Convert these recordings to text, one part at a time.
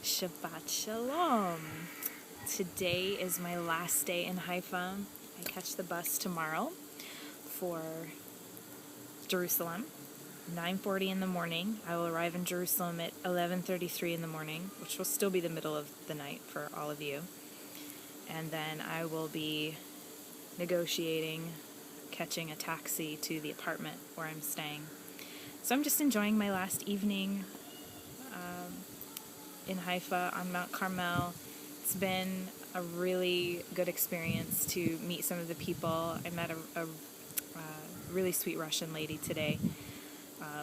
Shabbat Shalom. Today is my last day in Haifa. I catch the bus tomorrow for Jerusalem, 9:40 in the morning. I will arrive in Jerusalem at 11:33 in the morning, which will still be the middle of the night for all of you. And then I will be negotiating catching a taxi to the apartment where I'm staying. So I'm just enjoying my last evening in Haifa on Mount Carmel. It's been a really good experience to meet some of the people. I met a really sweet Russian lady today.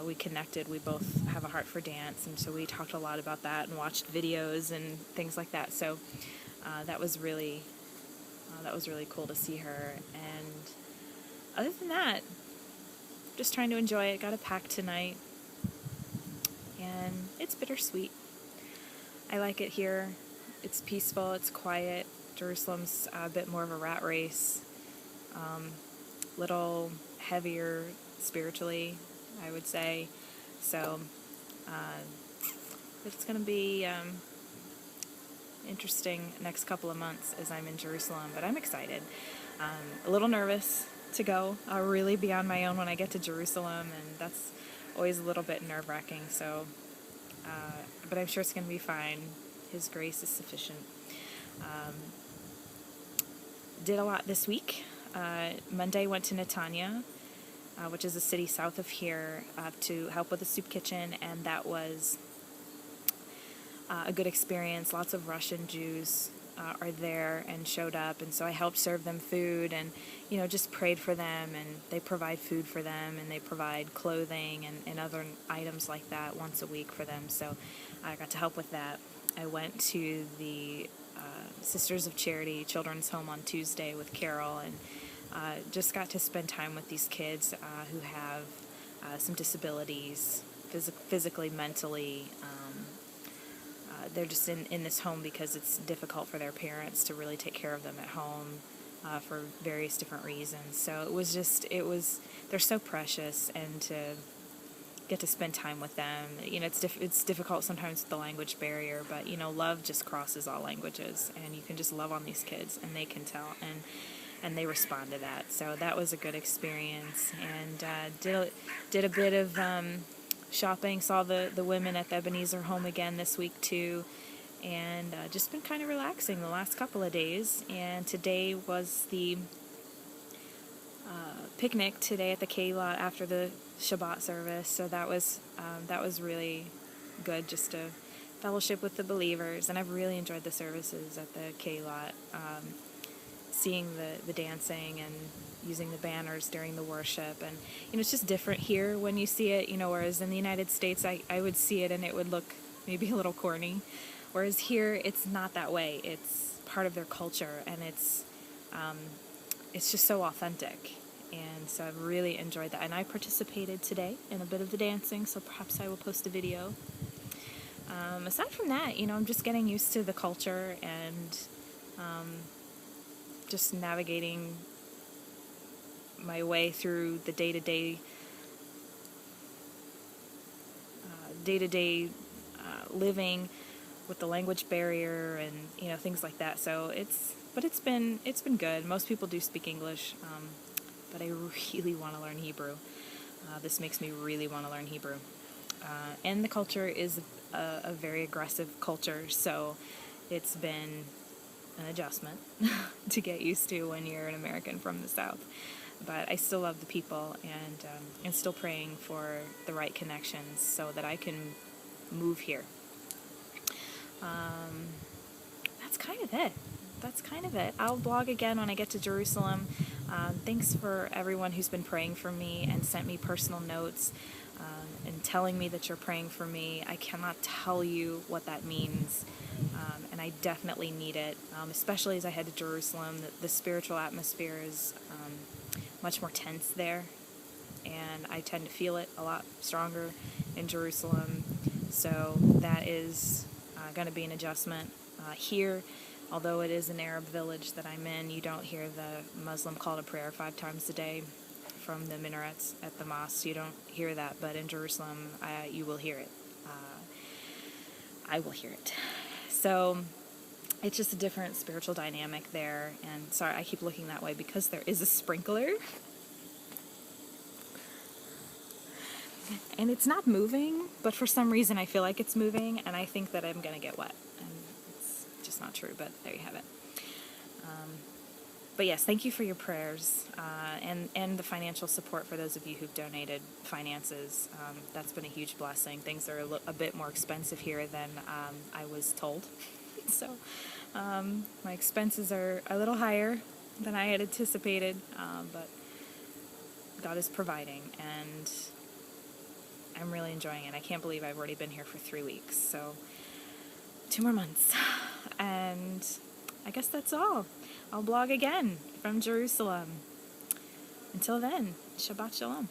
We connected. We both have a heart for dance, and so we talked a lot about that and watched videos and things like that. So that was really cool to see her. And other than that, just trying to enjoy it. Got to pack tonight, and it's bittersweet. I like it here. It's peaceful, it's quiet. Jerusalem's a bit more of a rat race. Little heavier spiritually, I would say. So it's going to be interesting next couple of months as I'm in Jerusalem, but I'm excited. A little nervous to go. I'll really be on my own when I get to Jerusalem, and that's always a little bit nerve-wracking. So, but I'm sure it's going to be fine. His grace is sufficient. Did a lot this week. Monday went to Netanya, which is a city south of here, to help with the soup kitchen, and that was a good experience. Lots of Russian Jews are there and showed up, and so I helped serve them food and, just prayed for them, and they provide food for them, and they provide clothing and other items like that once a week for them, so I got to help with that. I went to the Sisters of Charity Children's Home on Tuesday with Carol, and just got to spend time with these kids who have some disabilities, physically, mentally. They're just in this home because it's difficult for their parents to really take care of them at home for various different reasons. So they're so precious, and to get to spend time with them. It's difficult sometimes with the language barrier, but love just crosses all languages, and you can just love on these kids, and they can tell, and they respond to that. So that was a good experience, and did a bit of shopping. Saw the women at the Ebenezer Home again this week too, and just been kind of relaxing the last couple of days. And today was the picnic today at the K lot after the Shabbat service, so that was really good, just to fellowship with the believers. And I've really enjoyed the services at the K lot, seeing the dancing and using the banners during the worship, and it's just different here when you see it, whereas in the United States I would see it and it would look maybe a little corny, whereas here it's not that way. It's part of their culture, and it's just so authentic. And so I've really enjoyed that. And I participated today in a bit of the dancing, so perhaps I will post a video. Aside from that, I'm just getting used to the culture and just navigating my way through the day-to-day living with the language barrier and things like that. So it's been good. Most people do speak English. But I really want to learn Hebrew. This makes me really want to learn Hebrew. And the culture is a very aggressive culture, so it's been an adjustment to get used to when you're an American from the South. But I still love the people, and still praying for the right connections so that I can move here. That's kind of it. I'll blog again when I get to Jerusalem. Thanks for everyone who's been praying for me and sent me personal notes and telling me that you're praying for me. I cannot tell you what that means, and I definitely need it, especially as I head to Jerusalem. The spiritual atmosphere is much more tense there, and I tend to feel it a lot stronger in Jerusalem. So that is going to be an adjustment. Here, although it is an Arab village that I'm in, you don't hear the Muslim call to prayer 5 times a day from the minarets at the mosque. You don't hear that, but in Jerusalem, you will hear it. I will hear it. So it's just a different spiritual dynamic there. And sorry, I keep looking that way because there is a sprinkler. And it's not moving, but for some reason I feel like it's moving, and I think that I'm going to get wet. And it's just not true, but there you have it. But yes, thank you for your prayers and the financial support for those of you who've donated finances. That's been a huge blessing. Things are a bit more expensive here than I was told. So my expenses are a little higher than I had anticipated, but God is providing, and I'm really enjoying it. I can't believe I've already been here for 3 weeks, so 2 more months. And I guess that's all. I'll blog again from Jerusalem. Until then, Shabbat Shalom.